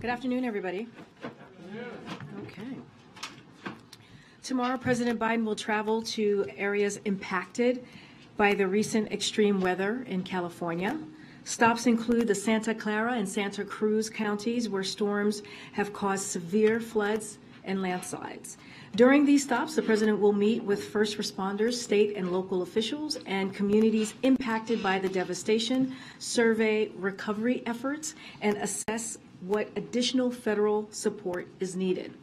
Good afternoon, everybody. Okay. Tomorrow, President Biden will travel to areas impacted by the recent extreme weather in California. Stops include the Santa Clara and Santa Cruz counties, where storms have caused severe floods and landslides. During these stops, the president will meet with first responders, state and local officials, and communities impacted by the devastation, survey recovery efforts, and assess what additional federal support is needed.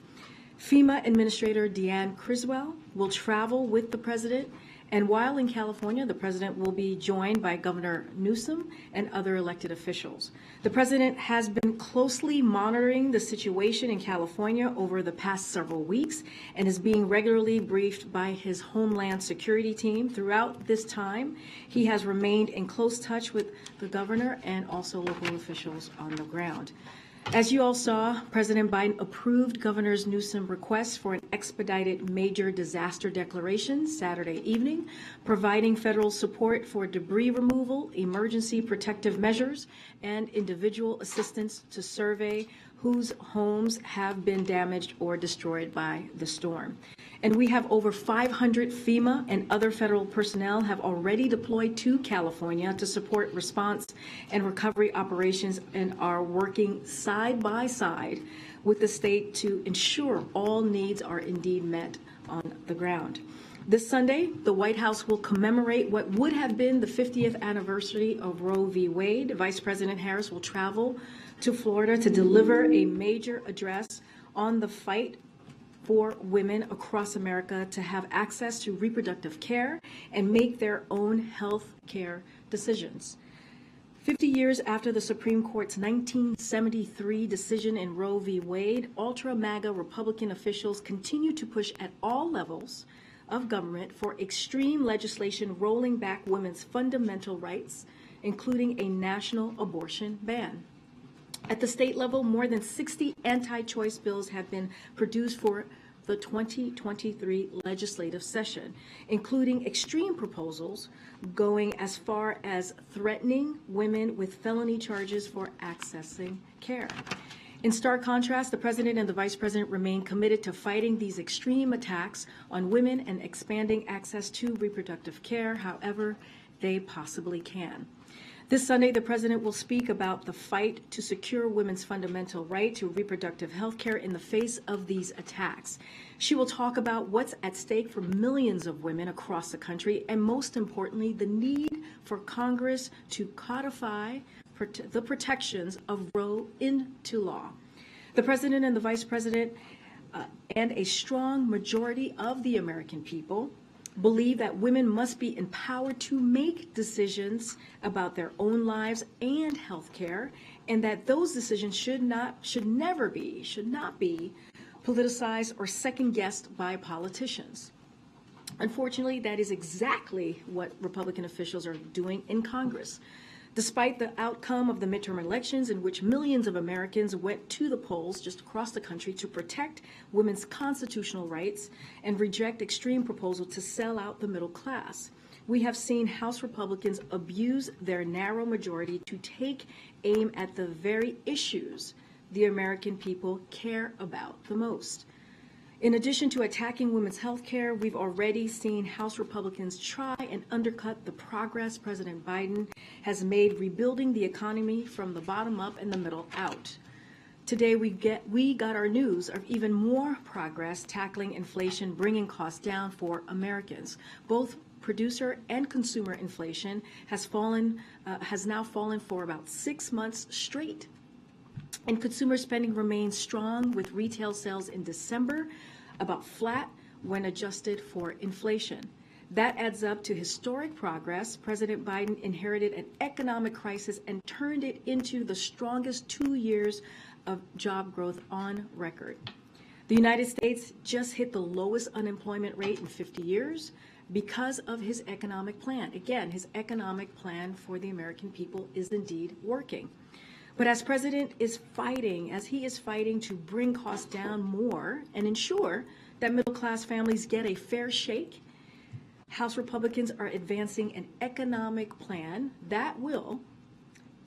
FEMA Administrator Deanne Criswell will travel with the president, and while in California, the president will be joined by Governor Newsom and other elected officials. The president has been closely monitoring the situation in California over the past several weeks and is being regularly briefed by his Homeland Security team. Throughout this time, he has remained in close touch with the governor and also local officials on the ground. As you all saw, President Biden approved Governor Newsom's request for an expedited major disaster declaration Saturday evening, providing federal support for debris removal, emergency protective measures, and individual assistance to survey whose homes have been damaged or destroyed by the storm. And we have over 500 FEMA and other federal personnel have already deployed to California to support response and recovery operations and are working side by side with the state to ensure all needs are indeed met on the ground. This Sunday, the White House will commemorate what would have been the 50th anniversary of Roe v. Wade. Vice President Harris will travel to Florida to deliver a major address on the fight for women across America to have access to reproductive care and make their own health care decisions. 50 years after the Supreme Court's 1973 decision in Roe v. Wade, ultra-MAGA Republican officials continue to push at all levels of government for extreme legislation rolling back women's fundamental rights, including a national abortion ban. At the state level, more than 60 anti-choice bills have been produced for the 2023 legislative session, including extreme proposals going as far as threatening women with felony charges for accessing care. In stark contrast, the president and the vice president remain committed to fighting these extreme attacks on women and expanding access to reproductive care however they possibly can. This Sunday, the president will speak about the fight to secure women's fundamental right to reproductive health care in the face of these attacks. She will talk about what's at stake for millions of women across the country, and most importantly, the need for Congress to codify the protections of Roe into law. The president and the vice president and a strong majority of the American people believe that women must be empowered to make decisions about their own lives and health care, and that those decisions should not be politicized or second-guessed by politicians. Unfortunately, that is exactly what Republican officials are doing in Congress. Despite the outcome of the midterm elections, in which millions of Americans went to the polls just across the country to protect women's constitutional rights and reject extreme proposals to sell out the middle class, we have seen House Republicans abuse their narrow majority to take aim at the very issues the American people care about the most. In addition to attacking women's health care, we've already seen House Republicans try and undercut the progress President Biden has made rebuilding the economy from the bottom up and the middle out. Today, we got our news of even more progress tackling inflation, bringing costs down for Americans. Both producer and consumer inflation has now fallen for about 6 months straight. And consumer spending remains strong, with retail sales in December about flat when adjusted for inflation. That adds up to historic progress. President Biden inherited an economic crisis and turned it into the strongest 2 years of job growth on record. The United States just hit the lowest unemployment rate in 50 years because of his economic plan. Again, his economic plan for the American people is indeed working. But as he is fighting to bring costs down more and ensure that middle-class families get a fair shake, House Republicans are advancing an economic plan that will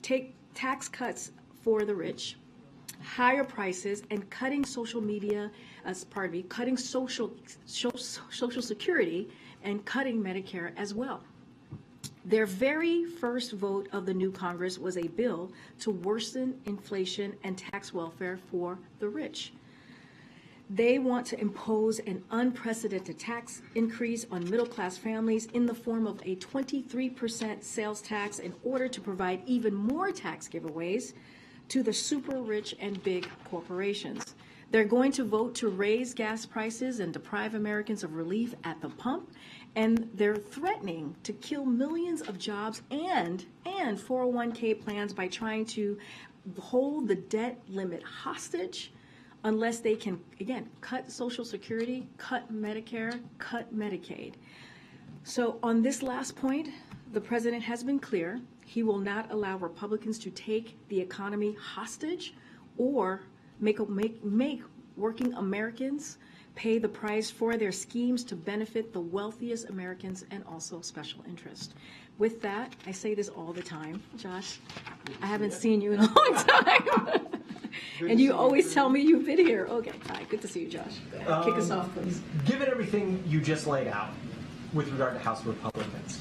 take tax cuts for the rich, higher prices, and cutting cutting social security and cutting Medicare as well. Their very first vote of the new Congress was a bill to worsen inflation and tax welfare for the rich. They want to impose an unprecedented tax increase on middle-class families in the form of a 23% sales tax in order to provide even more tax giveaways to the super rich and big corporations. They're going to vote to raise gas prices and deprive Americans of relief at the pump, and they're threatening to kill millions of jobs and 401k plans by trying to hold the debt limit hostage unless they can, again, cut Social Security, cut Medicare, cut Medicaid. So on this last point, the president has been clear. He will not allow Republicans to take the economy hostage or make working Americans pay the price for their schemes to benefit the wealthiest Americans and also special interest. With that, I say this all the time, Josh. I haven't seen you in a long time. And you always tell me you've been here. Okay, hi, good to see you, Josh. Kick us off, please. Given everything you just laid out with regard to House Republicans,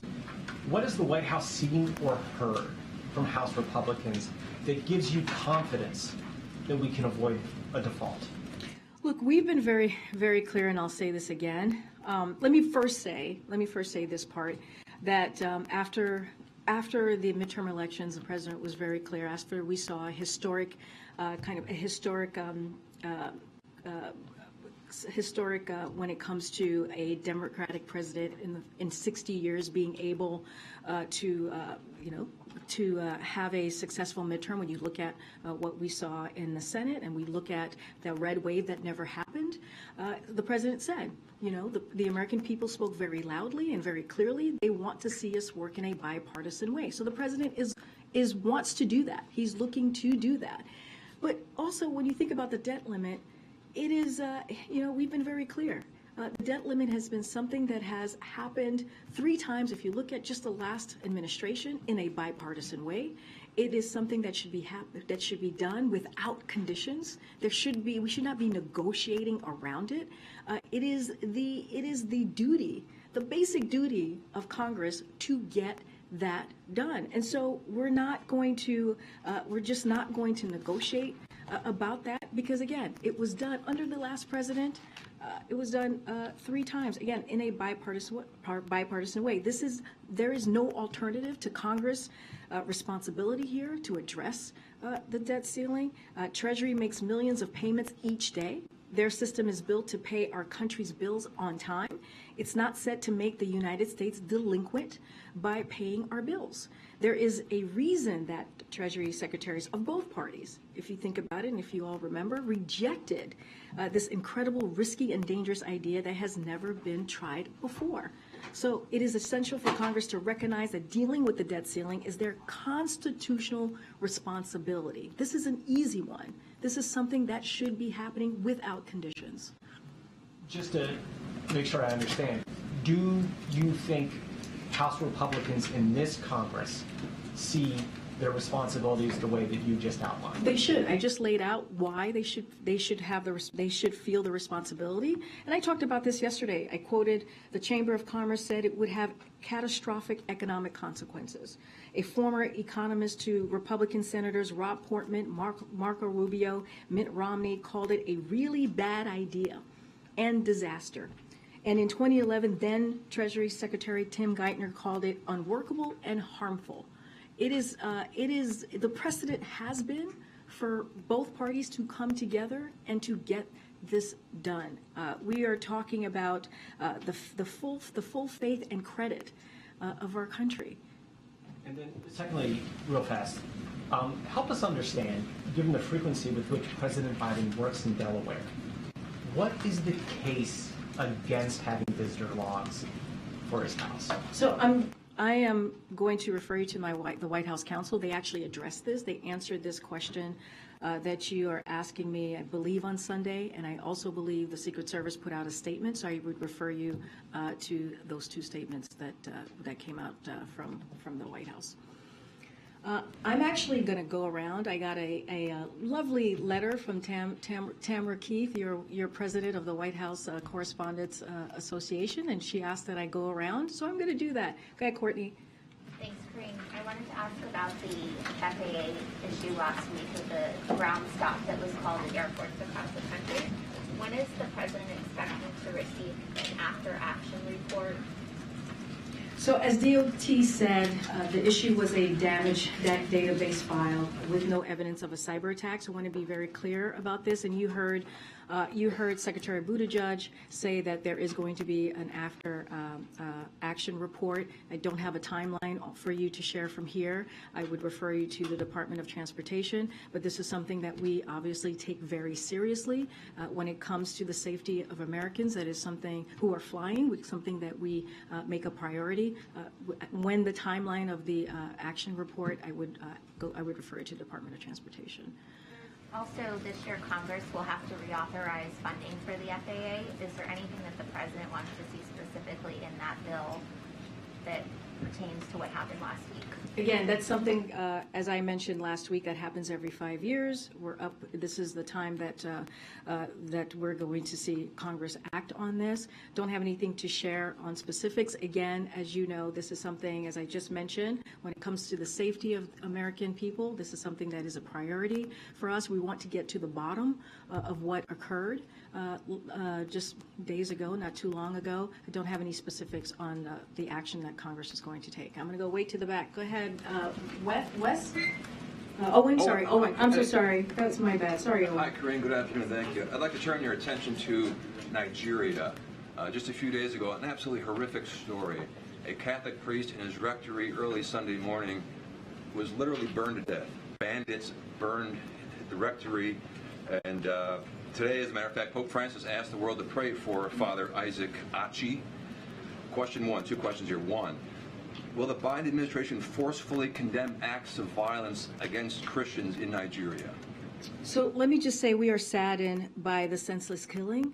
what has the White House seen or heard from House Republicans that gives you confidence that we can avoid a default? Look, we've been very, very clear, and I'll say this again. Let me first say this part, that after the midterm elections, the president was very clear. After we saw a historic when it comes to a Democratic president in 60 years being able to have a successful midterm. When you look at what we saw in the Senate and we look at the red wave that never happened, the president said, the American people spoke very loudly and very clearly. They want to see us work in a bipartisan way. So the president wants to do that. He's looking to do that. But also, when you think about the debt limit, it is, we've been very clear. The debt limit has been something that has happened 3 times. If you look at just the last administration in a bipartisan way, it is something that should be done without conditions. We should not be negotiating around it. It is the duty, the basic duty of Congress to get that done. And so we're just not going to negotiate about that, because again, it was done under the last president. It was done 3 times, again, in a bipartisan way. There is no alternative to Congress' responsibility here to address the debt ceiling. Treasury makes millions of payments each day. Their system is built to pay our country's bills on time. It's not set to make the United States delinquent by paying our bills. There is a reason that Treasury secretaries of both parties, if you think about it and if you all remember, rejected this incredible, risky, and dangerous idea that has never been tried before. So it is essential for Congress to recognize that dealing with the debt ceiling is their constitutional responsibility. This is an easy one. This is something that should be happening without conditions. Just to make sure I understand, do you think House Republicans in this Congress see their responsibilities the way that you just outlined? They should. I just laid out why they should feel the responsibility. And I talked about this yesterday. I quoted the Chamber of Commerce said it would have catastrophic economic consequences. A former economist to Republican Senators Rob Portman, Marco Rubio, Mitt Romney called it a really bad idea and disaster. And in 2011, then Treasury Secretary Tim Geithner called it unworkable and harmful. It is the precedent has been for both parties to come together and to get this done. We are talking about the full faith and credit of our country. And then secondly, real fast, help us understand, given the frequency with which President Biden works in Delaware, what is the case against having visitor logs for his house? So I am going to refer you to the White House counsel. They actually addressed this. They answered this question that you are asking me, I believe, on Sunday, and I also believe the Secret Service put out a statement. So I would refer you to those 2 statements that came out from the White House. I'm actually going to go around. I got a lovely letter from Tamara Keith, your president of the White House Correspondents Association, and she asked that I go around, so I'm going to do that. Go ahead, Courtney. Thanks, Karine. I wanted to ask about the FAA issue last week with the ground stop that was called at airports across the country. When is the president expecting to receive an after-action report? So as DOT said, the issue was a damaged database file with no evidence of a cyber attack. So I want to be very clear about this. And you heard Secretary Buttigieg say that there is going to be an after action report. I don't have a timeline for you to share from here. I would refer you to the Department of Transportation, but this is something that we obviously take very seriously when it comes to the safety of Americans. That is something who are flying, something that we make a priority. When the timeline of the action report, I would refer you to the Department of Transportation. Also, this year Congress will have to reauthorize funding for the FAA. Is there anything that the president wants to see specifically in that bill that pertains to what happened last week? Again, that's something, as I mentioned last week, that happens every 5 years. We're up. This is the time that we're going to see Congress act on this. Don't have anything to share on specifics. Again, as you know, this is something, as I just mentioned, when it comes to the safety of American people, this is something that is a priority for us. We want to get to the bottom of what occurred just days ago, not too long ago. I don't have any specifics on the action that Congress is going to take. I'm going to go way to the back. Go ahead, Wes? Owen, sorry. Owen, I'm so sorry. That's my bad. Sorry, Owen. Hi, Karine. Good afternoon. Thank you. I'd like to turn your attention to Nigeria. Just a few days ago, an absolutely horrific story. A Catholic priest in his rectory early Sunday morning was literally burned to death. Bandits burned the rectory, and today, as a matter of fact, Pope Francis asked the world to pray for Father Isaac Achi. Question one, two questions here. One, will the Biden administration forcefully condemn acts of violence against Christians in Nigeria? So let me just say we are saddened by the senseless killing.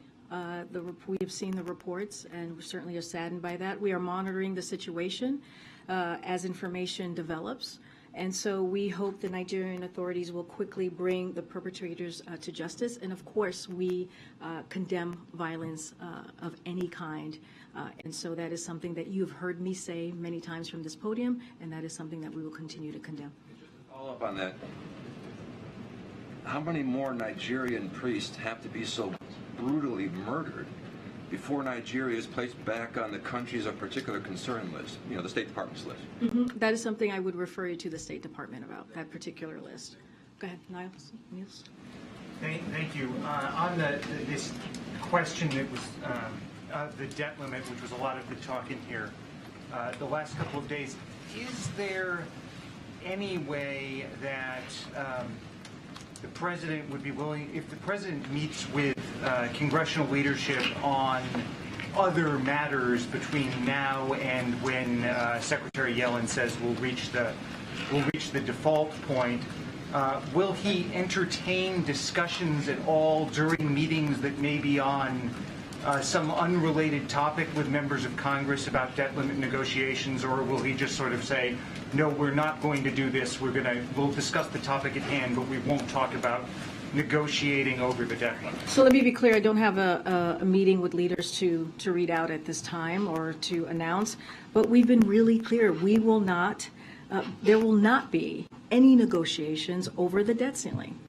We have seen the reports, and we certainly are saddened by that. We are monitoring the situation as information develops. And so we hope the Nigerian authorities will quickly bring the perpetrators to justice. And of course, we condemn violence of any kind. And so that is something that you've heard me say many times from this podium, and that is something that we will continue to condemn. Just to follow up on that, how many more Nigerian priests have to be so brutally murdered before Nigeria is placed back on the countries of particular concern list, the State Department's list? Mm-hmm. That is something I would refer you to the State Department about, that particular list. Go ahead, Niles. Thank you. On this question that was the debt limit, which was a lot of the talk in here, the last couple of days, is there any way that the president would be willing, if the president meets with congressional leadership on other matters between now and when Secretary Yellen says we'll reach the default point, will he entertain discussions at all during meetings that may be on some unrelated topic with members of Congress about debt limit negotiations, or will he just sort of say, no, we're not going to do this, we'll discuss the topic at hand, but we won't talk about negotiating over the debt limit? So let me be clear, I don't have a meeting with leaders to read out at this time or to announce, but we've been really clear, we will not, there will not be any negotiations over the debt ceiling.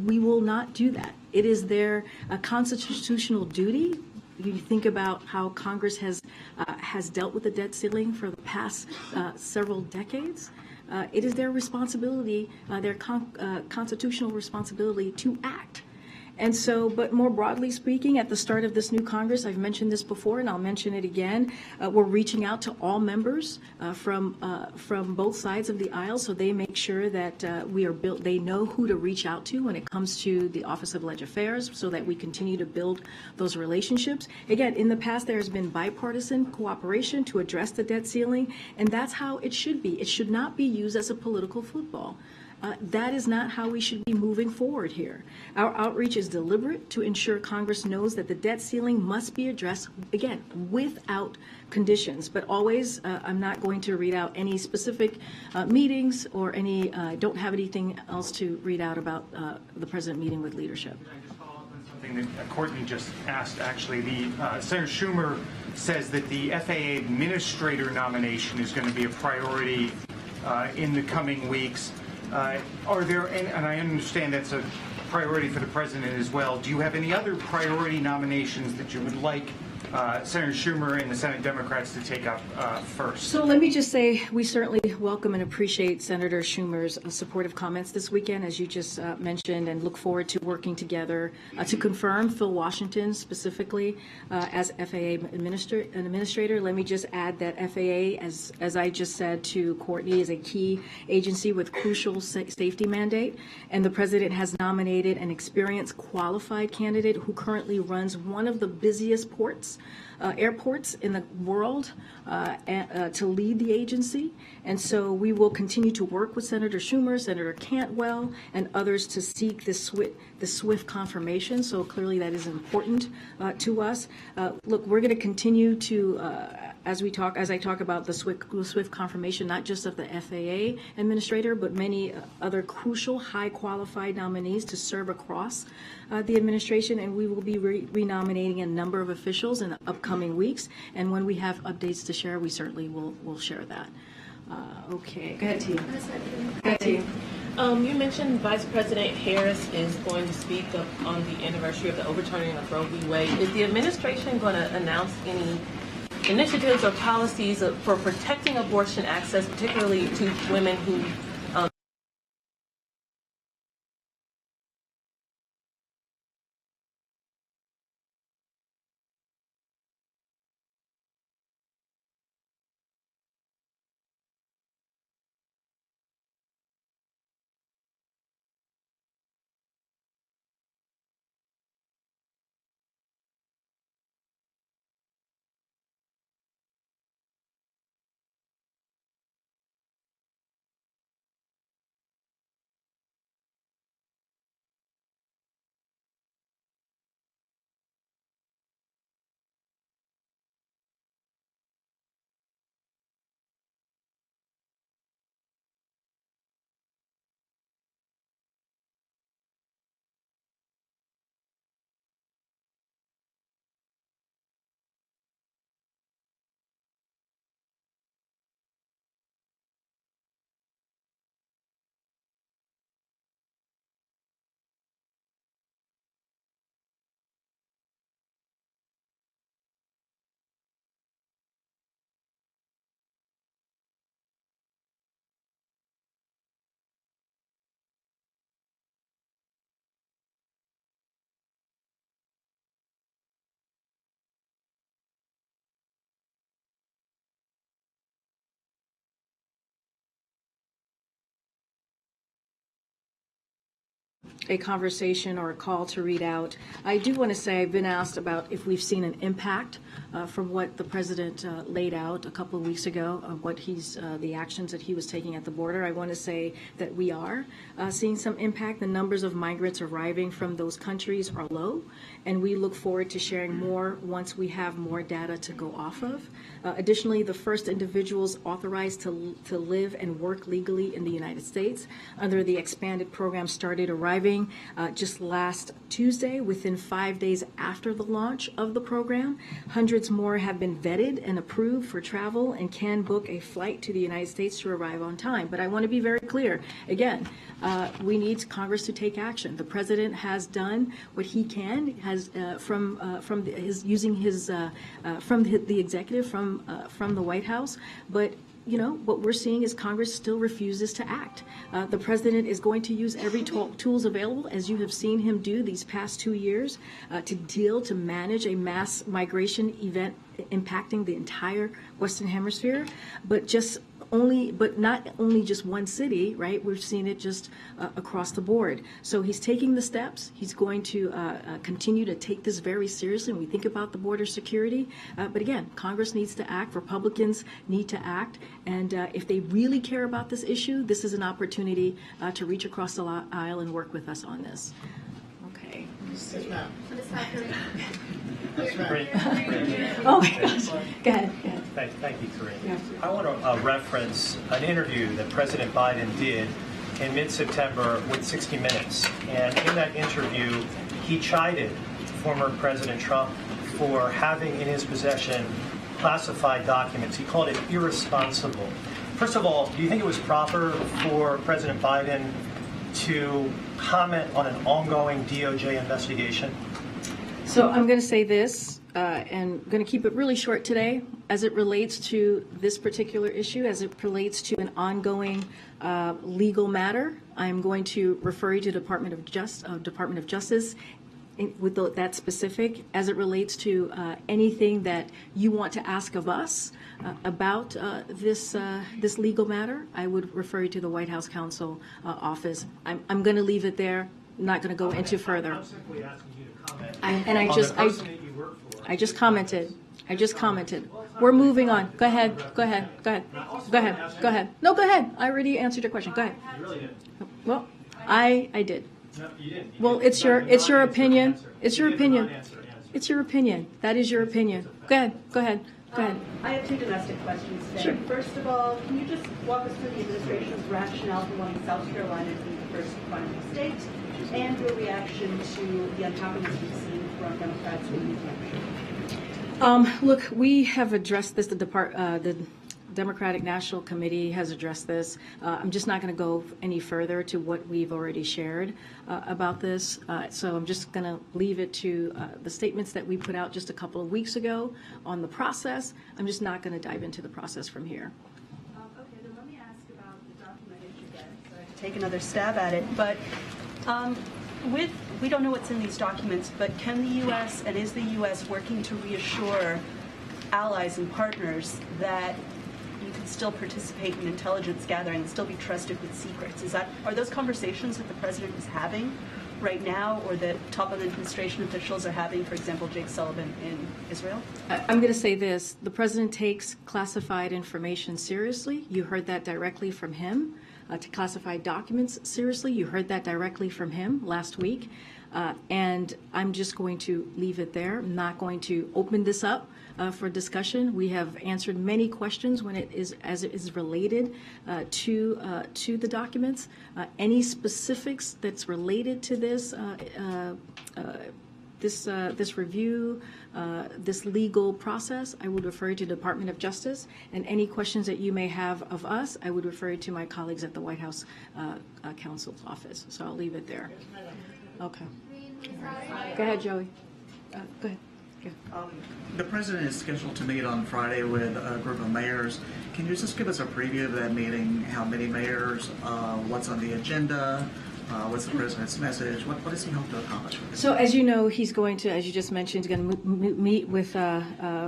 We will not do that. It is their constitutional duty. You think about how Congress has dealt with the debt ceiling for the past several decades. It is their responsibility, their constitutional responsibility to act. And so, but more broadly speaking, at the start of this new Congress, I've mentioned this before and I'll mention it again, we're reaching out to all members from both sides of the aisle so they make sure that they know who to reach out to when it comes to the Office of Legislative Affairs so that we continue to build those relationships. Again, in the past, there has been bipartisan cooperation to address the debt ceiling, and that's how it should be. It should not be used as a political football. That is not how we should be moving forward here. Our outreach is deliberate to ensure Congress knows that the debt ceiling must be addressed, again, without conditions. But always, I'm not going to read out any specific meetings or any, don't have anything else to read out about the president meeting with leadership. Can I just follow up on something that Courtney just asked, actually? Senator Schumer says that the FAA administrator nomination is going to be a priority in the coming weeks. Are there, and I understand that's a priority for the president as well, do you have any other priority nominations that you would like Senator Schumer and the Senate Democrats to take up first? So let me just say we certainly welcome and appreciate Senator Schumer's supportive comments this weekend, as you just mentioned, and look forward to working together to confirm Phil Washington specifically as FAA administrator. Let me just add that FAA, as I just said to Courtney, is a key agency with crucial safety mandate, and the president has nominated an experienced, qualified candidate who currently runs one of the busiest airports in the world to lead the agency. And so we will continue to work with Senator Schumer, Senator Cantwell, and others to seek the swift confirmation. So clearly that is important to us. Look, we're going to continue to, as I talk about the swift confirmation, not just of the FAA administrator, but many other crucial, high qualified nominees to serve across the administration, and we will be renominating a number of officials in the upcoming weeks. And when we have updates to share, we certainly will share that. Okay, go ahead, T. Go ahead, T. You mentioned Vice President Harris is going to speak up on the anniversary of the overturning of Roe v. Wade. Is the administration going to announce any initiatives or policies for protecting abortion access, particularly to women who a conversation or a call to read out. I do want to say I've been asked about if we've seen an impact from what the president laid out a couple of weeks ago of what the actions that he was taking at the border. I want to say that we are seeing some impact. The numbers of migrants arriving from those countries are low, and we look forward to sharing more once we have more data to go off of. Additionally, the first individuals authorized to live and work legally in the United States under the expanded program started arriving just last Tuesday, within 5 days after the launch of the program. Hundreds more have been vetted and approved for travel and can book a flight to the United States to arrive on time. But I want to be very clear. Again, we need Congress to take action. The president has done what he can, from the executive, from the White House, but what we're seeing is Congress still refuses to act. The president is going to use every tools available, as you have seen him do these past 2 years, to manage a mass migration event impacting the entire Western Hemisphere. But just not only just one city, right? We've seen it just across the board. So he's taking the steps. He's going to continue to take this very seriously when we think about the border security. But again, Congress needs to act. Republicans need to act. And if they really care about this issue, this is an opportunity to reach across the aisle and work with us on this. Okay. Ms. Karine. Oh my gosh. Go ahead. Thank you, Karine. Yeah. I want to reference an interview that President Biden did in mid-September with 60 Minutes. And in that interview, he chided former President Trump for having in his possession classified documents. He called it irresponsible. First of all, do you think it was proper for President Biden to comment on an ongoing DOJ investigation? So I'm going to say this, and I'm going to keep it really short today, as it relates to this particular issue, as it relates to an ongoing legal matter. I'm going to refer you to Department of Justice with that specific, as it relates to anything that you want to ask of us about this legal matter. I would refer you to the White House Counsel office. I'm going to leave it there. I'm not going to go into further. I'm simply asking you to comment I just commented. We're moving on. Go ahead. No, go ahead. I already answered your question. Go ahead. You really didn't. Well, I did. No, you didn't. Well, it's your opinion. It's your opinion. It's your opinion. That is your opinion. Go ahead. I have two domestic questions today. Sure. First of all, can you just walk us through the administration's rationale for wanting South Carolina to be the first final state, and your reaction to the unhappiness we've seen from Democrats in New Hampshire? Look, we have addressed this. The Democratic National Committee has addressed this. I'm just not going to go any further to what we've already shared about this. So I'm just going to leave it to the statements that we put out just a couple of weeks ago on the process. I'm just not going to dive into the process from here. Okay, then let me ask about the document issue again, so I can take another stab at it. But we don't know what's in these documents, but can the U.S. and is the U.S. working to reassure allies and partners that you can still participate in intelligence gathering and still be trusted with secrets? Are those conversations that the president is having right now, or that top administration officials are having, for example, Jake Sullivan in Israel? I'm going to say this. The president takes classified information seriously. You heard that directly from him. To classified documents seriously. You heard that directly from him last week. And I'm just going to leave it there. I'm not going to open this up for discussion. We have answered many questions as it is related to the documents. Any specifics that's related to this this review, this legal process, I would refer you to the Department of Justice. And any questions that you may have of us, I would refer you to my colleagues at the White House Counsel's office. So I'll leave it there. Okay. Go ahead, Joey. Go ahead. The president is scheduled to meet on Friday with a group of mayors. Can you just give us a preview of that meeting? How many mayors? What's on the agenda? What's the president's message? What does he hope to accomplish? So as you know, he's going to, as you just mentioned, he's going to meet with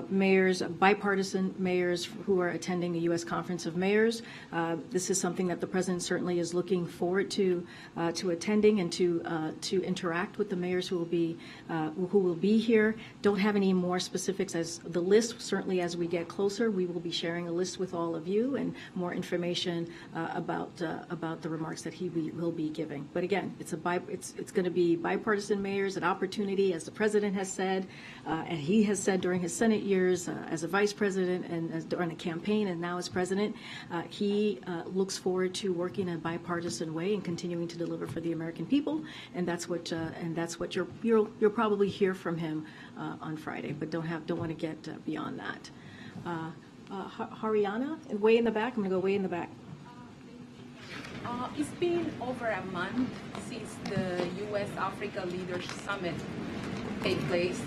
mayors, bipartisan mayors who are attending the U.S. Conference of Mayors. This is something that the president certainly is looking forward to attending and to interact with the mayors who will be here. Don't have any more specifics as the list. Certainly, as we get closer, we will be sharing a list with all of you and more information about the remarks that he will be giving. But again, it's going to be bipartisan mayors, an opportunity, as the president has said, and he has said during his Senate years as a vice president and during a campaign, and now as president, he looks forward to working in a bipartisan way and continuing to deliver for the American people, and that's what you'll probably hear from him on Friday. But don't want to get beyond that. Haryana, way in the back. I'm going to go way in the back. It's been over a month since the U.S.-Africa Leaders Summit took place,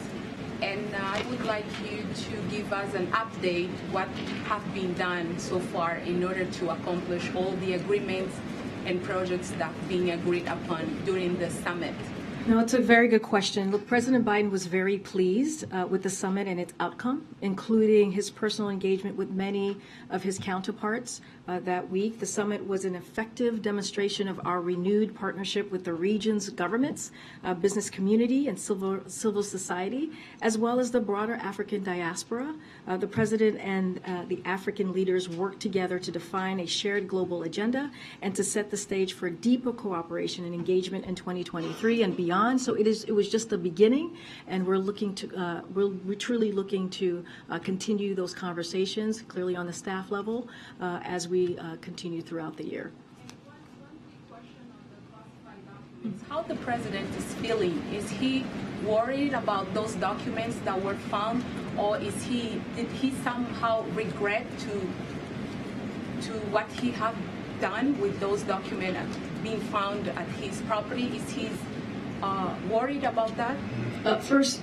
and I would like you to give us an update what have been done so far in order to accomplish all the agreements and projects that have been agreed upon during the summit. No, it's a very good question. Look, President Biden was very pleased with the summit and its outcome, including his personal engagement with many of his counterparts that week. The summit was an effective demonstration of our renewed partnership with the region's governments, business community, and civil society, as well as the broader African diaspora. The president and the African leaders worked together to define a shared global agenda and to set the stage for deeper cooperation and engagement in 2023 and beyond. So it was just the beginning, and we're truly looking to continue those conversations, clearly on the staff level, as we continue throughout the year. How the president is feeling? Is he worried about those documents that were found, or did he somehow regret to what he had done with those documents being found at his property? Is he worried about that? First,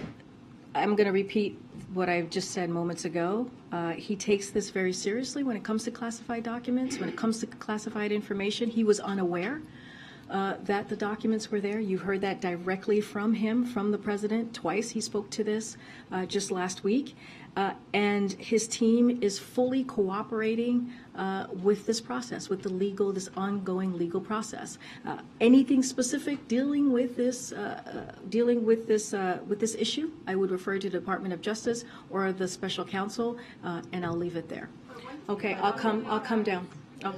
I'm going to repeat what I just said moments ago. He takes this very seriously when it comes to classified documents, when it comes to classified information. He was unaware that the documents were there. You heard that directly from him, from the president. Twice he spoke to this just last week. And his team is fully cooperating with this process, with this ongoing legal process. Anything specific dealing with this issue, I would refer to the Department of Justice or the special counsel, and I'll leave it there. Okay, I'll come down. Go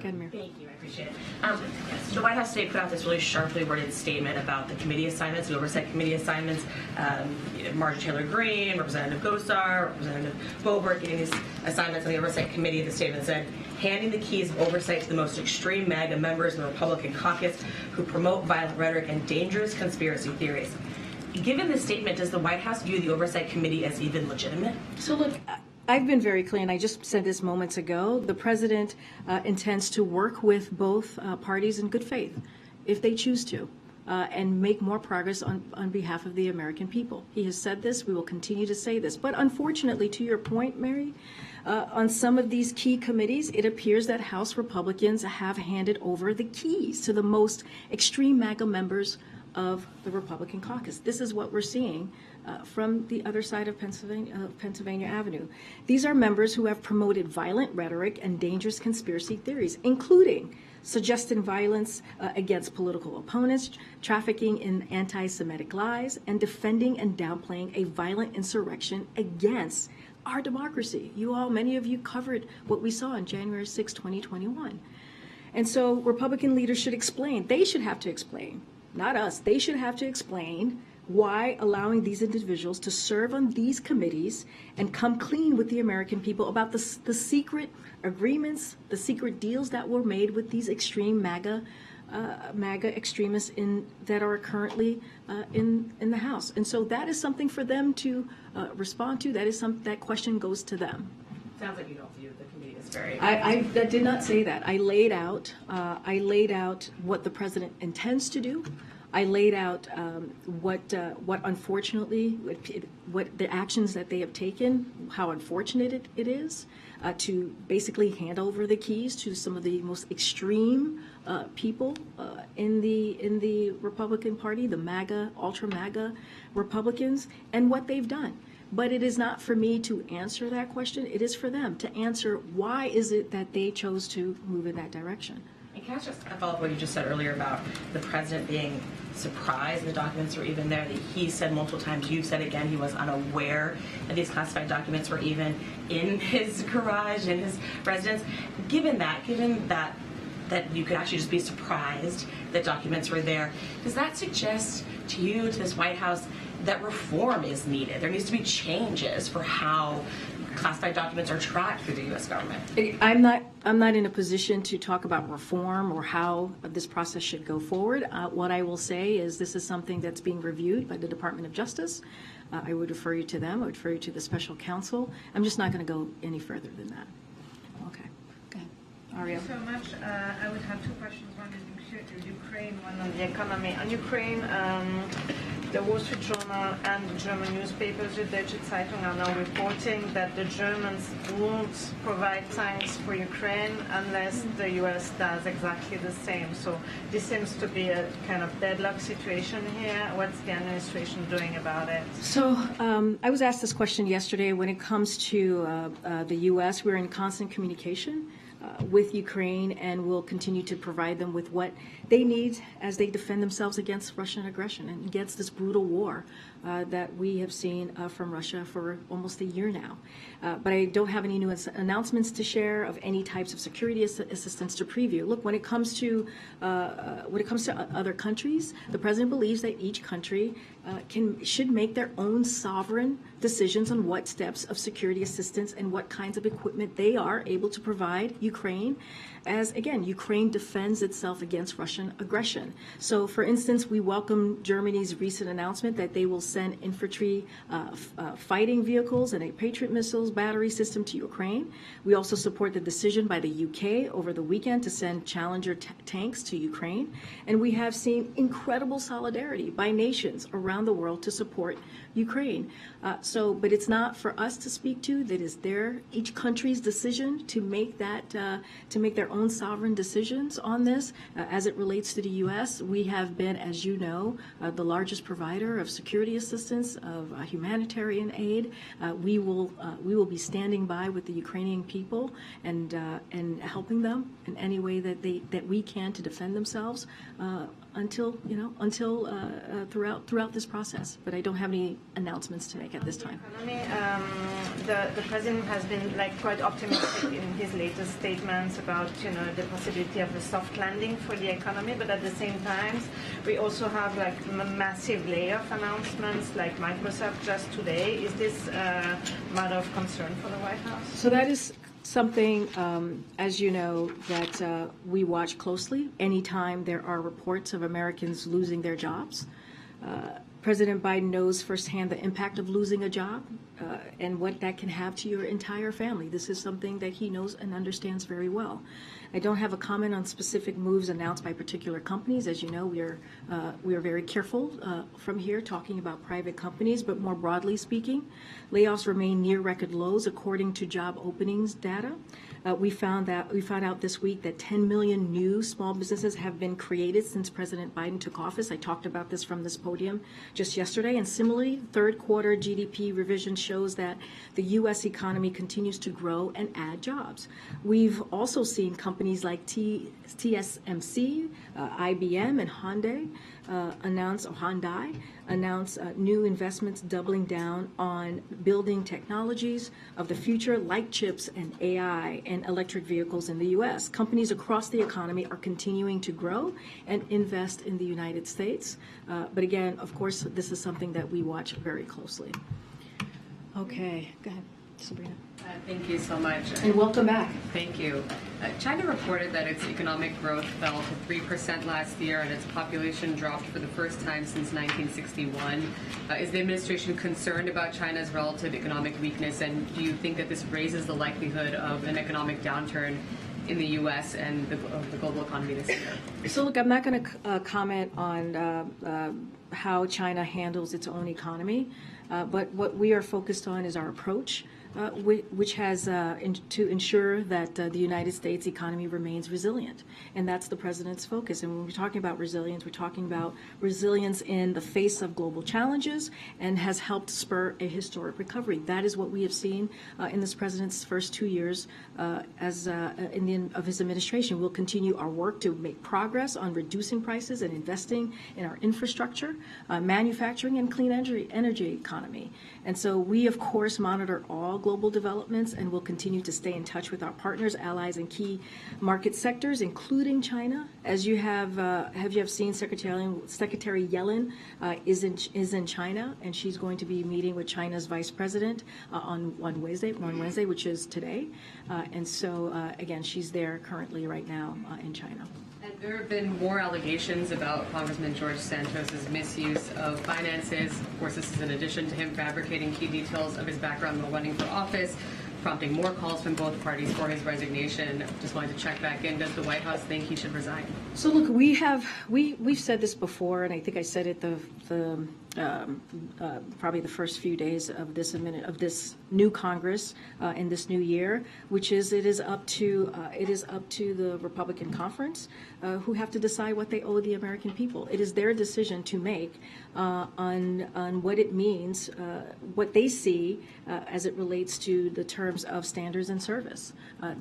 ahead, Mayor. Thank you, I appreciate it. The White House today put out this really sharply worded statement about the committee assignments, the oversight committee assignments. Marjorie Taylor Greene, Representative Gosar, Representative Boebert getting these assignments on the oversight committee. The statement said, handing the keys of oversight to the most extreme MAGA members in the Republican caucus who promote violent rhetoric and dangerous conspiracy theories. Given this statement, does the White House view the oversight committee as even legitimate? So look, I've been very clear, and I just said this moments ago. The president intends to work with both parties in good faith, if they choose to, and make more progress on behalf of the American people. He has said this. We will continue to say this. But unfortunately, to your point, Mary, on some of these key committees, it appears that House Republicans have handed over the keys to the most extreme MAGA members of the Republican caucus. This is what we're seeing from the other side of Pennsylvania Avenue. These are members who have promoted violent rhetoric and dangerous conspiracy theories, including suggesting violence against political opponents, trafficking in anti-Semitic lies, and defending and downplaying a violent insurrection against our democracy. Many of you covered what we saw on January 6, 2021. And so Republican leaders should explain. They should have to explain, not us. They should have to explain why allowing these individuals to serve on these committees and come clean with the American people about the secret agreements, the secret deals that were made with these extreme MAGA extremists that are currently in the House. And so that is something for them to respond to. That question goes to them. Sounds like you don't view the committee as very. I did not say that. I laid out what the president intends to do. I laid out what unfortunately, what the actions that they have taken, how unfortunate it is to basically hand over the keys to some of the most extreme people in the Republican Party, the MAGA, ultra MAGA Republicans, and what they've done. But it is not for me to answer that question. It is for them to answer why is it that they chose to move in that direction. And can I just follow up what you just said earlier about the president being surprised the documents were even there? That he said multiple times, you said again, he was unaware that these classified documents were even in his garage, in his residence. Given that you could actually just be surprised that documents were there, does that suggest to you, to this White House, that reform is needed? There needs to be changes for how classified documents are tracked through the U.S. government. I'm not in a position to talk about reform or how this process should go forward. What I will say is this is something that's being reviewed by the Department of Justice. I would refer you to them. I would refer you to the special counsel. I'm just not going to go any further than that. Okay. Ariel. Thank you so much. I would have two questions. One is Ukraine, one on the economy. On Ukraine, the Wall Street Journal and the German newspapers, the Deutsche Zeitung, are now reporting that the Germans won't provide tanks for Ukraine unless the U.S. does exactly the same. So this seems to be a kind of deadlock situation here. What's the administration doing about it? So I was asked this question yesterday. When it comes to the U.S., we're in constant communication with Ukraine, and will continue to provide them with what they need as they defend themselves against Russian aggression and against this brutal war that we have seen from Russia for almost a year now. But I don't have any new announcements to share of any types of security assistance to preview. Look, when it comes to other countries, the president believes that each country should make their own sovereign decisions on what steps of security assistance and what kinds of equipment they are able to provide Ukraine, as, again, Ukraine defends itself against Russian aggression. So, for instance, we welcome Germany's recent announcement that they will send infantry fighting vehicles and a Patriot missiles battery system to Ukraine. We also support the decision by the UK over the weekend to send Challenger tanks to Ukraine. And we have seen incredible solidarity by nations around the world to support Ukraine. But it's not for us to speak to. That is each country's decision to make their own sovereign decisions on this. As it relates to the U.S., we have been, as you know, the largest provider of security assistance, of humanitarian aid. We will be standing by with the Ukrainian people and helping them in any way that we can to defend themselves until throughout this process. But I don't have any announcements to make at this time. The president has been quite optimistic in his latest statements about the possibility of a soft landing for the economy, but at the same time we also have massive layoff announcements like Microsoft just today. Is this a matter of concern for the White House? So that is something, as you know, that we watch closely anytime there are reports of Americans losing their jobs. President Biden knows firsthand the impact of losing a job and what that can have to your entire family. This is something that he knows and understands very well. I don't have a comment on specific moves announced by particular companies. As you know, we are very careful from here talking about private companies, but more broadly speaking, layoffs remain near record lows according to job openings data. We found out this week that 10 million new small businesses have been created since President Biden took office. I talked about this from this podium just yesterday. And similarly, third quarter GDP revision shows that the U.S. economy continues to grow and add jobs. We've also seen companies like TSMC, IBM, and Hyundai announce new investments doubling down on building technologies of the future like chips and AI and electric vehicles in the U.S. Companies across the economy are continuing to grow and invest in the United States. But again, of course, this is something that we watch very closely. Okay, go ahead, Sabrina. Thank you so much. And welcome back. Thank you. China reported that its economic growth fell to 3% last year and its population dropped for the first time since 1961. Is the administration concerned about China's relative economic weakness, and do you think that this raises the likelihood of an economic downturn in the U.S. and the global economy this year? So look, I'm not going to comment on how China handles its own economy, but what we are focused on is our approach, which has to ensure that the United States economy remains resilient. And that's the president's focus. And when we're talking about resilience, we're talking about resilience in the face of global challenges and has helped spur a historic recovery. That is what we have seen in this president's first 2 years of his administration. We'll continue our work to make progress on reducing prices and investing in our infrastructure, manufacturing, and clean energy economy. And so we, of course, monitor all global developments and will continue to stay in touch with our partners, allies, and key market sectors, including China. As you have seen, Secretary Yellen is in China, and she's going to be meeting with China's vice president on Wednesday, which is today. And so, again, she's there currently right now in China. And there have been more allegations about Congressman George Santos's misuse of finances. Of course, this is in addition to him fabricating key details of his background while running for office. prompting more calls from both parties for his resignation. Just wanted to check back in. Does the White House think he should resign? So look, we've said this before, and I think I said it probably the first few days of this new Congress in this new year, which is it is up to the Republican conference who have to decide what they owe the American people. It is their decision to make on what it means, what they see as it relates to the terms of standards and service.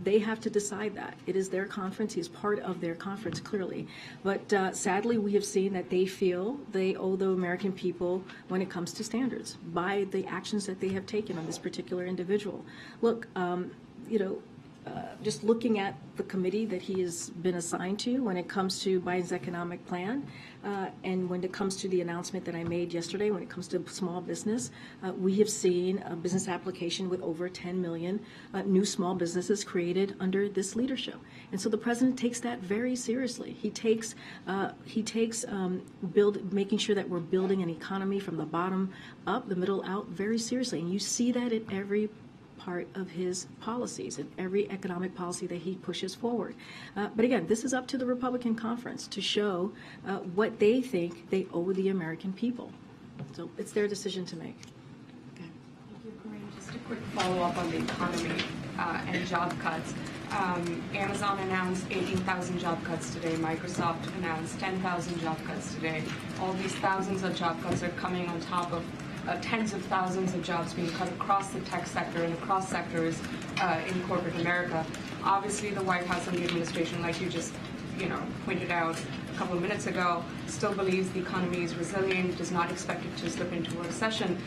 They have to decide that. It is their conference. He is part of their conference, clearly. But sadly, we have seen that they feel they owe the American people when it comes to standards by the actions that they have taken on this particular individual. Look, just looking at the committee that he has been assigned to when it comes to Biden's economic plan, and when it comes to the announcement that I made yesterday, when it comes to small business, we have seen a business application with over 10 million new small businesses created under this leadership. And so the president takes that very seriously. He takes making sure that we're building an economy from the bottom up, the middle out, very seriously. And you see that in every part of his policies and every economic policy that he pushes forward. But again, this is up to the Republican conference to show what they think they owe the American people. So it's their decision to make. Thank you, Karine. Just a quick follow-up on the economy and job cuts. Amazon announced 18,000 job cuts today. Microsoft announced 10,000 job cuts today. All these thousands of job cuts are coming on top of tens of thousands of jobs being cut across the tech sector and across sectors in corporate America. Obviously, the White House and the administration, like you just pointed out a couple of minutes ago, still believes the economy is resilient, does not expect it to slip into a recession.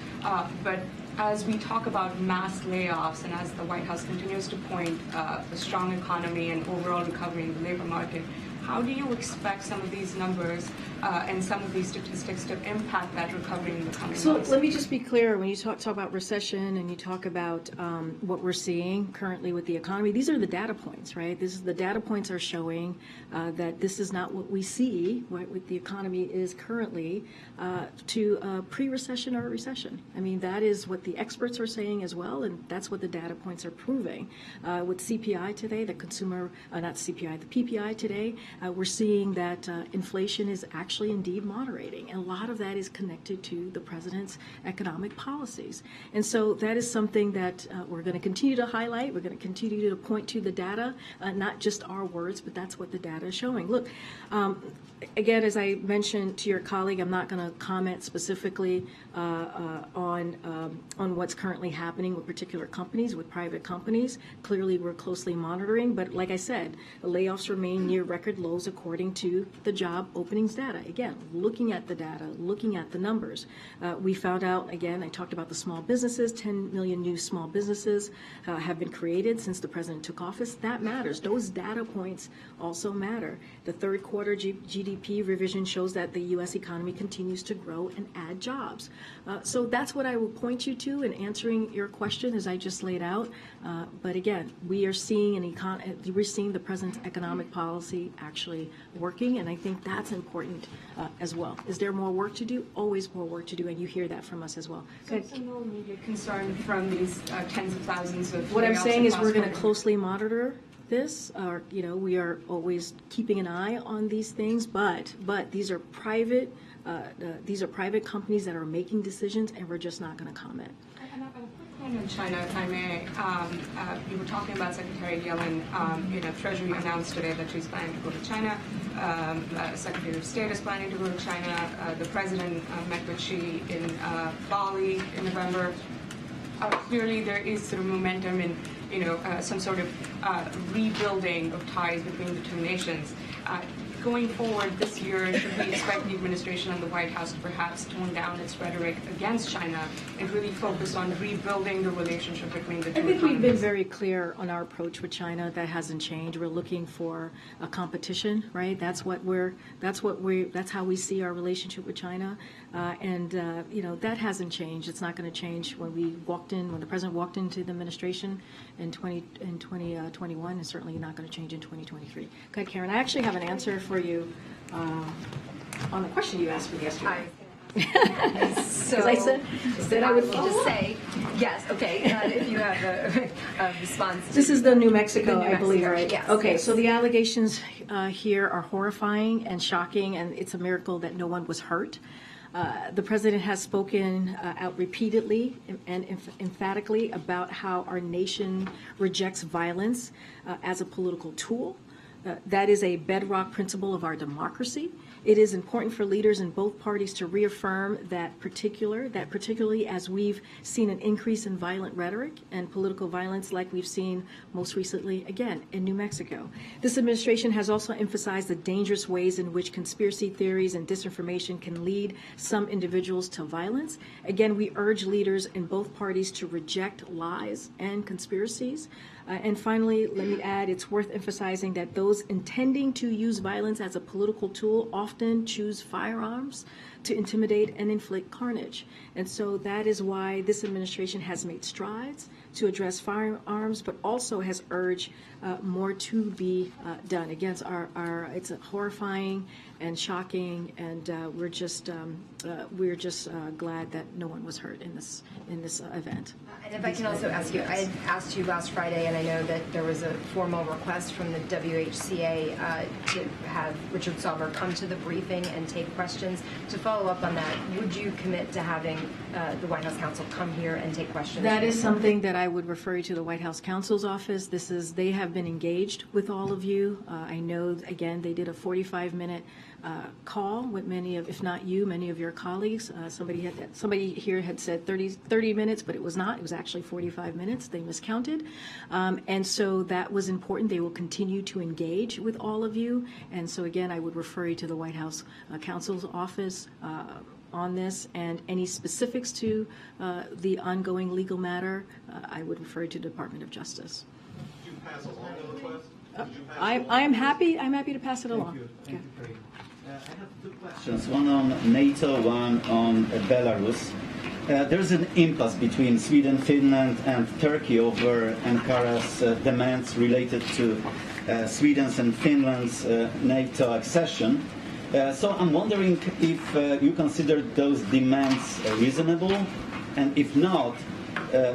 But as we talk about mass layoffs and as the White House continues to point a strong economy and overall recovery in the labor market, how do you expect some of these numbers and some of these statistics to impact that recovery in the coming months? So let me just be clear. When you talk about recession and you talk about what we're seeing currently with the economy, these are the data points, right? The data points are showing that this is not what we see, what the economy is currently to a pre-recession or a recession. I mean, that is what the experts are saying as well, and that's what the data points are proving. With CPI today, the PPI today, we're seeing that inflation is actually indeed moderating. And a lot of that is connected to the president's economic policies. And so that is something that we're going to continue to highlight. We're going to continue to point to the data, not just our words, but that's what the data is showing. Look, again, as I mentioned to your colleague, I'm not going to comment specifically on what's currently happening with particular companies, with private companies. Clearly, we're closely monitoring. But like I said, the layoffs remain near record lows according to the job openings data. Again, looking at the data, looking at the numbers. We found out, again, I talked about the small businesses, 10 million new small businesses have been created since the president took office. That matters. Those data points also matter. The third quarter GDP revision shows that the U.S. economy continues to grow and add jobs. So that's what I will point you to in answering your question as I just laid out. But again, we are seeing we're seeing the president's economic policy actually working, and I think that's important as well. Is there more work to do? Always more work to do, and you hear that from us as well. So it's no immediate concern from these tens of thousands of What I'm saying is we're going to across closely monitor this. We are always keeping an eye on these things, but these are private companies that are making decisions, and we're just not going to comment. And a quick one on China, if I may. You were talking about Secretary Yellen. Treasury announced today that she's planning to go to China. Secretary of State is planning to go to China. The president met with Xi in Bali in November. Clearly, there is sort of momentum in some sort of rebuilding of ties between the two nations. Going forward this year, should we expect the administration and the White House to perhaps tone down its rhetoric against China and really focus on rebuilding the relationship between the two I think we've been economies? very clear on our approach with China. That hasn't changed. We're looking for a competition, right? That's how we see our relationship with China, that hasn't changed. It's not going to change. When the president walked into the administration in 2021, it's certainly not going to change in 2023. Go ahead, Karen. I actually have an answer for you on the question you asked me yesterday. So I said I would will follow just up. say yes. Okay, if you have a response. This is the New Mexico, The New I believe, Mexico, right? yes, Okay, yes. so the allegations here are horrifying and shocking, and it's a miracle that no one was hurt. The president has spoken out repeatedly and emphatically about how our nation rejects violence as a political tool. That is a bedrock principle of our democracy. It is important for leaders in both parties to reaffirm that particularly as we've seen an increase in violent rhetoric and political violence like we've seen most recently, again, in New Mexico. This administration has also emphasized the dangerous ways in which conspiracy theories and disinformation can lead some individuals to violence. Again, we urge leaders in both parties to reject lies and conspiracies. And finally, let me add, it's worth emphasizing that those intending to use violence as a political tool often choose firearms to intimidate and inflict carnage. And so that is why this administration has made strides to address firearms, but also has urged more to be done. Again, it's horrifying and shocking, and we're just glad that no one was hurt in this event. And if I can also ask you, I asked you last Friday, and I know that there was a formal request from the WHCA to have Richard Sauber come to the briefing and take questions. To follow up on that, would you commit to having the White House counsel come here and take questions? That is something that I would refer you to the White House counsel's office. They have been engaged with all of you. I know, again, they did a 45-minute call with many of, if not you, many of your colleagues. Somebody here had said 30 minutes, but it was not. It was actually 45 minutes. They miscounted. And so that was important. They will continue to engage with all of you. And so, again, I would refer you to the White House counsel's office on this, and any specifics to the ongoing legal matter, I would refer you to the Department of Justice. Did you pass along the request? I am happy. I'm happy to pass it along. Thank you, Karine. I have two questions, one on NATO, one on Belarus. There's an impasse between Sweden, Finland, and Turkey over Ankara's demands related to Sweden's and Finland's NATO accession. So I'm wondering if you consider those demands reasonable, and if not,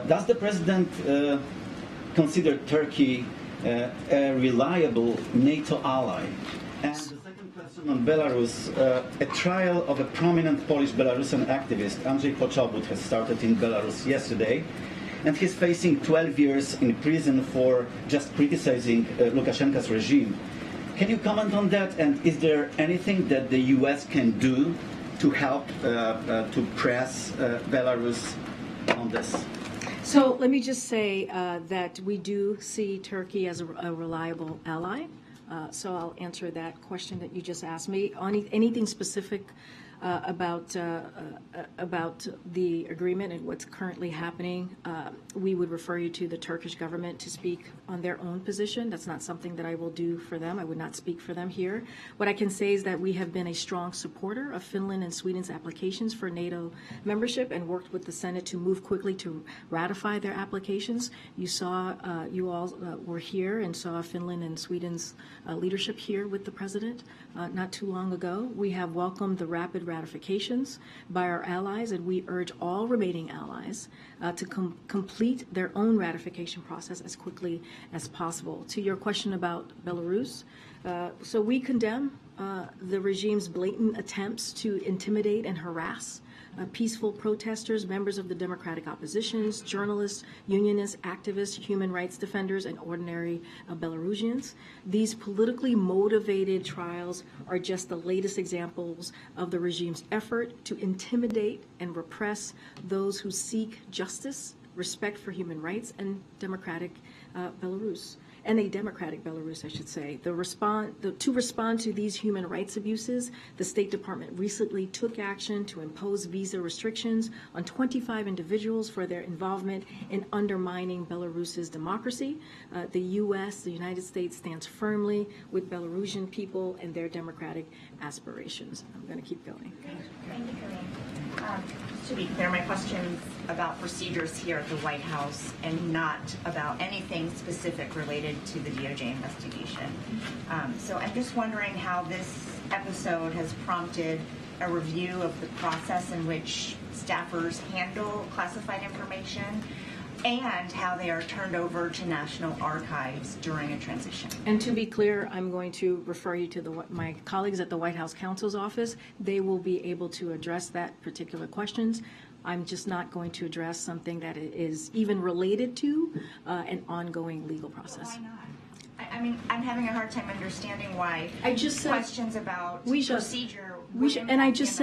does the president consider Turkey a reliable NATO ally? And the second question on Belarus, a trial of a prominent Polish Belarusian activist, Andrzej Poczobut, has started in Belarus yesterday, and he's facing 12 years in prison for just criticizing Lukashenko's regime. Can you comment on that, and is there anything that the U.S. can do to help to press Belarus on this? So let me just say that we do see Turkey as a reliable ally. So I'll answer that question that you just asked me. On anything specific about the agreement and what's currently happening, we would refer you to the Turkish government to speak on their own position. That's not something that I will do for them. I would not speak for them here. What I can say is that we have been a strong supporter of Finland and Sweden's applications for NATO membership and worked with the Senate to move quickly to ratify their applications. You all were here and saw Finland and Sweden's leadership here with the president not too long ago. We have welcomed the rapid ratifications by our allies, and we urge all remaining allies to complete their own ratification process as quickly as possible. To your question about Belarus, so we condemn the regime's blatant attempts to intimidate and harass peaceful protesters, members of the democratic oppositions, journalists, unionists, activists, human rights defenders, and ordinary Belarusians. These politically motivated trials are just the latest examples of the regime's effort to intimidate and repress those who seek justice, respect for human rights, and democratic Belarus. And a democratic Belarus, I should say. To respond to these human rights abuses, the State Department recently took action to impose visa restrictions on 25 individuals for their involvement in undermining Belarus's democracy. The U.S., the United States, stands firmly with Belarusian people and their democratic aspirations. I'm going to keep going. Thank you, Karine. Just to be clear, my question's about procedures here at the White House and not about anything specific related to the DOJ investigation. So I'm just wondering how this episode has prompted a review of the process in which staffers handle classified information and how they are turned over to National Archives during a transition. And to be clear, I'm going to refer you to my colleagues at the White House Counsel's Office. They will be able to address that particular questions. I'm just not going to address something that is even related to an ongoing legal process. Why not? I mean, I'm having a hard time understanding why I just said, questions about procedure. And I just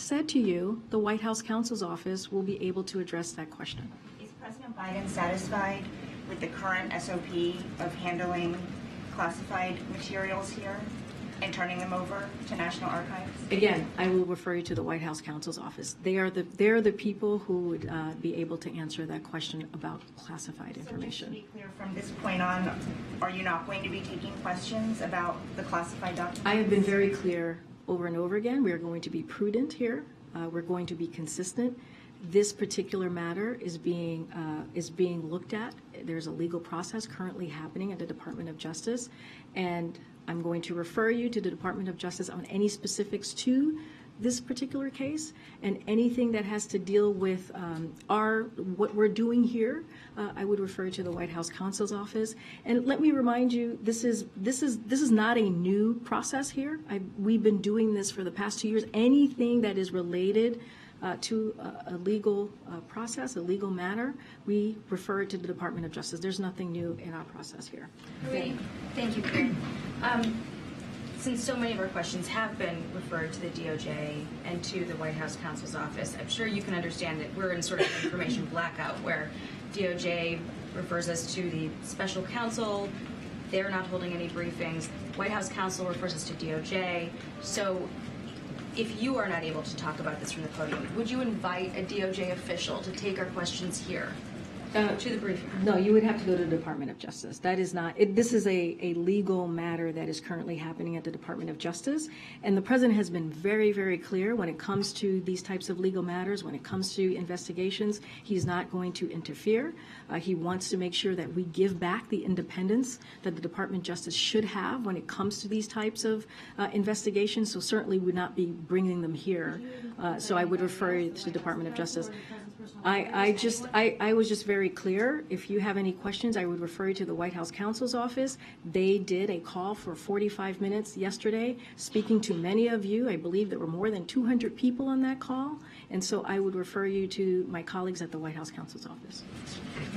said to you, the White House Counsel's Office will be able to address that question. Is President Biden satisfied with the current SOP of handling classified materials here and turning them over to National Archives? Again, I will refer you to the White House Counsel's Office. They're the people who would be able to answer that question about classified information. So just to be clear, from this point on, are you not going to be taking questions about the classified documents? I have been very clear over and over again. We are going to be prudent here. We're going to be consistent. This particular matter is being looked at. There's a legal process currently happening at the Department of Justice, and I'm going to refer you to the Department of Justice on any specifics to this particular case and anything that has to deal with what we're doing here. I would refer to the White House Counsel's Office. And let me remind you, this is not a new process here. We've been doing this for the past 2 years. Anything that is related to a legal process, a legal matter, we refer it to the Department of Justice. There's nothing new in our process here. Thank you, Karine. Since so many of our questions have been referred to the DOJ and to the White House Counsel's Office, I'm sure you can understand that we're in sort of information blackout where DOJ refers us to the special counsel. They're not holding any briefings. White House Counsel refers us to DOJ. So if you are not able to talk about this from the podium, would you invite a DOJ official to take our questions here to the briefing? No, you would have to go to the Department of Justice. That is not, this is a legal matter that is currently happening at the Department of Justice. And the President has been very, very clear when it comes to these types of legal matters, when it comes to investigations, he's not going to interfere. He wants to make sure that we give back the independence that the Department of Justice should have when it comes to these types of investigations. So certainly would not be bringing them here. So I would refer you to the Department of Justice. I was just very clear. If you have any questions, I would refer you to the White House Counsel's Office. They did a call for 45 minutes yesterday, speaking to many of you. I believe there were more than 200 people on that call. And so I would refer you to my colleagues at the White House Counsel's Office.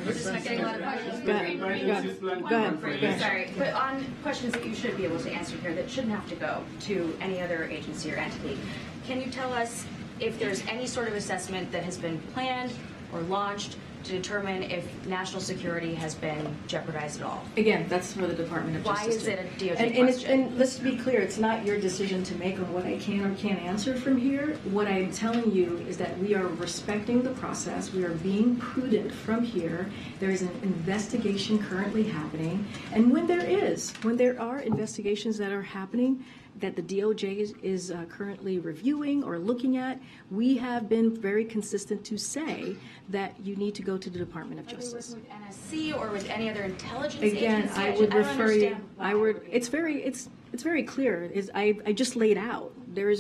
We're just not getting a lot of questions. Go ahead. Sorry, but on questions that you should be able to answer here that shouldn't have to go to any other agency or entity, can you tell us if there's any sort of assessment that has been planned or launched to determine if national security has been jeopardized at all? Again, that's for the Department of Justice. Why is it a DOJ question? And let's be clear, it's not your decision to make on what I can or can't answer from here. What I'm telling you is that we are respecting the process. We are being prudent from here. There is an investigation currently happening. And when there are investigations that are happening, that the DOJ is currently reviewing or looking at, we have been very consistent to say that you need to go to the Department of Justice. With NSC or with any other intelligence agency? Again, I would refer you. It's very clear. I just laid out. There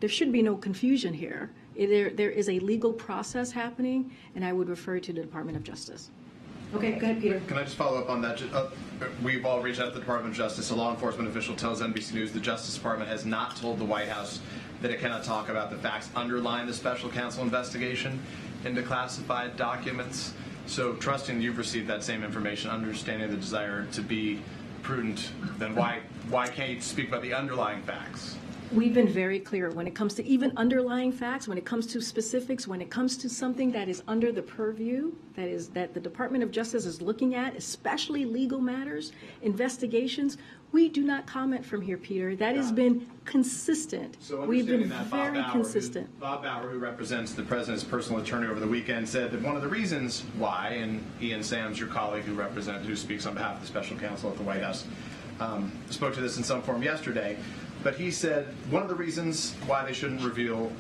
should be no confusion here. There is a legal process happening, and I would refer you to the Department of Justice. Okay, go ahead, Peter. Can I just follow up on that? We've all reached out to the Department of Justice. A law enforcement official tells NBC News the Justice Department has not told the White House that it cannot talk about the facts underlying the special counsel investigation into classified documents. So trusting you've received that same information, understanding the desire to be prudent, then why can't you speak about the underlying facts? We've been very clear when it comes to even underlying facts, when it comes to specifics, when it comes to something that is under the purview, that the Department of Justice is looking at, especially legal matters, investigations, we do not comment from here, Peter. That has been consistent. So we've been that very consistent. Bob Bauer, who represents the president's personal attorney over the weekend, said that one of the reasons why, and Ian Sams, your colleague who speaks on behalf of the special counsel at the White House, spoke to this in some form yesterday. But he said one of the reasons why they shouldn't reveal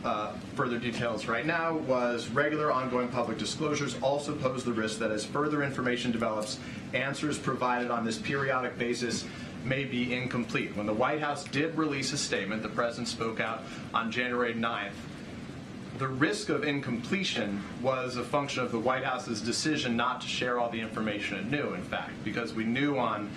further details right now was regular ongoing public disclosures also pose the risk that as further information develops, answers provided on this periodic basis may be incomplete. When the White House did release a statement, the president spoke out on January 9th. The risk of incompletion was a function of the White House's decision not to share all the information it knew, in fact, because we knew on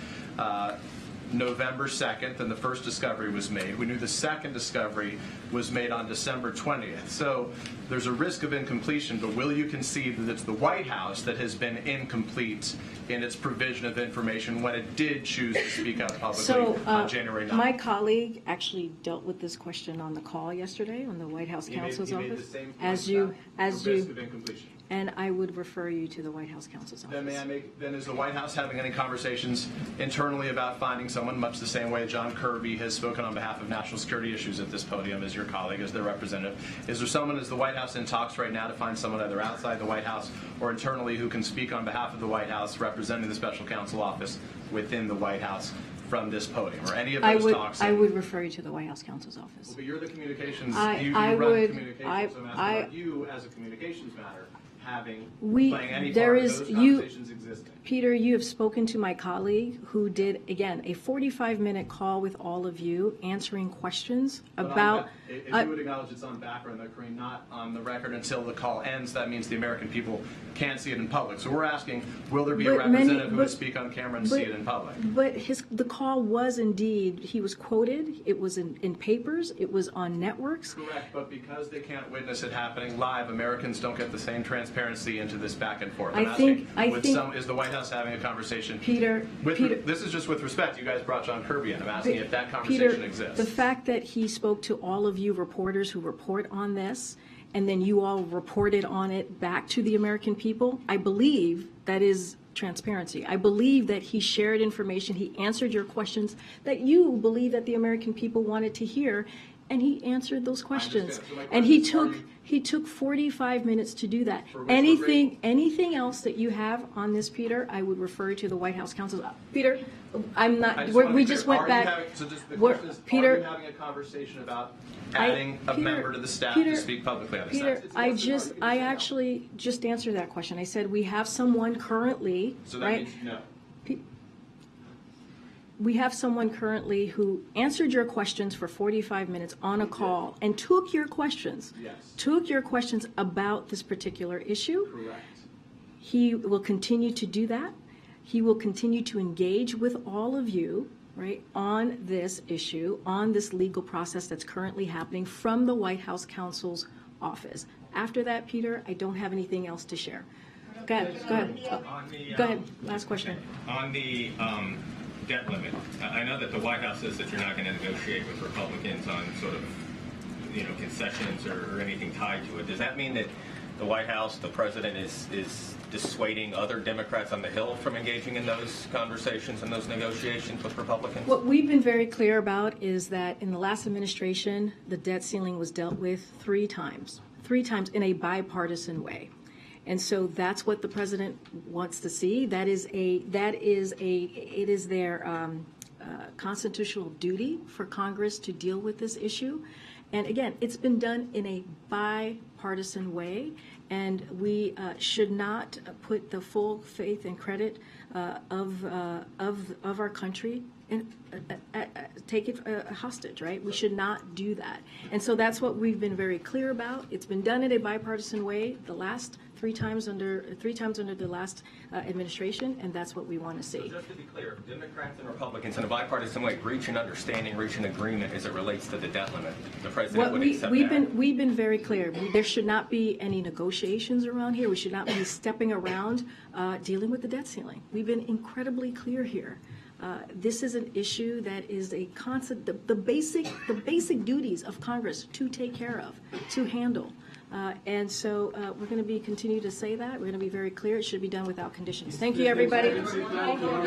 November 2nd, and the first discovery was made. We knew the second discovery was made on December 20th. So there's a risk of incompletion, but will you concede that it's the White House that has been incomplete in its provision of information when it did choose to speak out publicly on January 9th? My colleague actually dealt with this question on the call yesterday on the White House counsel's office. He made the same point as the you, risk of incompletion. and I would refer you to the White House counsel's office. Then is the White House having any conversations internally about finding someone, much the same way John Kirby has spoken on behalf of national security issues at this podium as your colleague, as their representative? Is there someone, is the White House in talks right now to find someone either outside the White House or internally who can speak on behalf of the White House representing the special counsel office within the White House from this podium, or any of those talks? I would refer you to the White House counsel's office. Well, but you're the communications, I you run would- communications, so I'm asking about you as a communications matter, playing any part of those conversations existing. Peter, you have spoken to my colleague who did, again, a 45-minute call with all of you answering questions about... If you would acknowledge it's on background, though, Karine, not on the record until the call ends, that means the American people can't see it in public. So we're asking, will there be a representative who would speak on camera and see it in public? But the call was indeed, he was quoted, it was in papers, it was on networks. Correct, but because they can't witness it happening live, Americans don't get the same transparency into this back and forth. Is the White House having a conversation? Peter, this is just with respect. You guys brought John Kirby in. I'm asking if that conversation exists. The fact that he spoke to all of you reporters who report on this, and then you all reported on it back to the American people, I believe that is transparency. I believe that he shared information, he answered your questions that you believe that the American people wanted to hear, and he answered those questions. So and he took 45 minutes to do that. Anything else that you have on this, Peter, I would refer to the White House counsel. Peter, I'm not. We just went back. Peter, are you having a conversation about adding a member to the staff to speak publicly on this? Peter, I actually just answered that question. I said we have someone currently. So that right? means no. We have someone currently who answered your questions for 45 minutes on a call and took your questions. Yes. Took your questions about this particular issue. Correct. He will continue to do that. He will continue to engage with all of you, right, on this issue, on this legal process that's currently happening from the White House counsel's office. After that, Peter, I don't have anything else to share. Go ahead. Go ahead. Last question. On the debt limit, I know that the White House says that you're not going to negotiate with Republicans on sort of, concessions or anything tied to it. Does that mean that the White House, the president, is dissuading other Democrats on the Hill from engaging in those conversations and those negotiations with Republicans? What we've been very clear about is that in the last administration, the debt ceiling was dealt with three times in a bipartisan way. And so that's what the president wants to see. It is their constitutional duty for Congress to deal with this issue. And again, it's been done in a bipartisan way, and we should not put the full faith and credit of our country and take it hostage, right? We should not do that. And so that's what we've been very clear about. It's been done in a bipartisan way the last three times under the last administration, and that's what we want to see. So just to be clear, Democrats and Republicans in a bipartisan way reach an understanding, reach an agreement as it relates to the debt limit. The president would accept that. We've been very clear. There should not be any negotiations around here. We should not be stepping around dealing with the debt ceiling. We've been incredibly clear here. This is an issue that is a constant, the basic duties of Congress to take care of, to handle. And so we're going to continue to say that. We're going to be very clear. It should be done without conditions. Thank you, everybody. Thank you.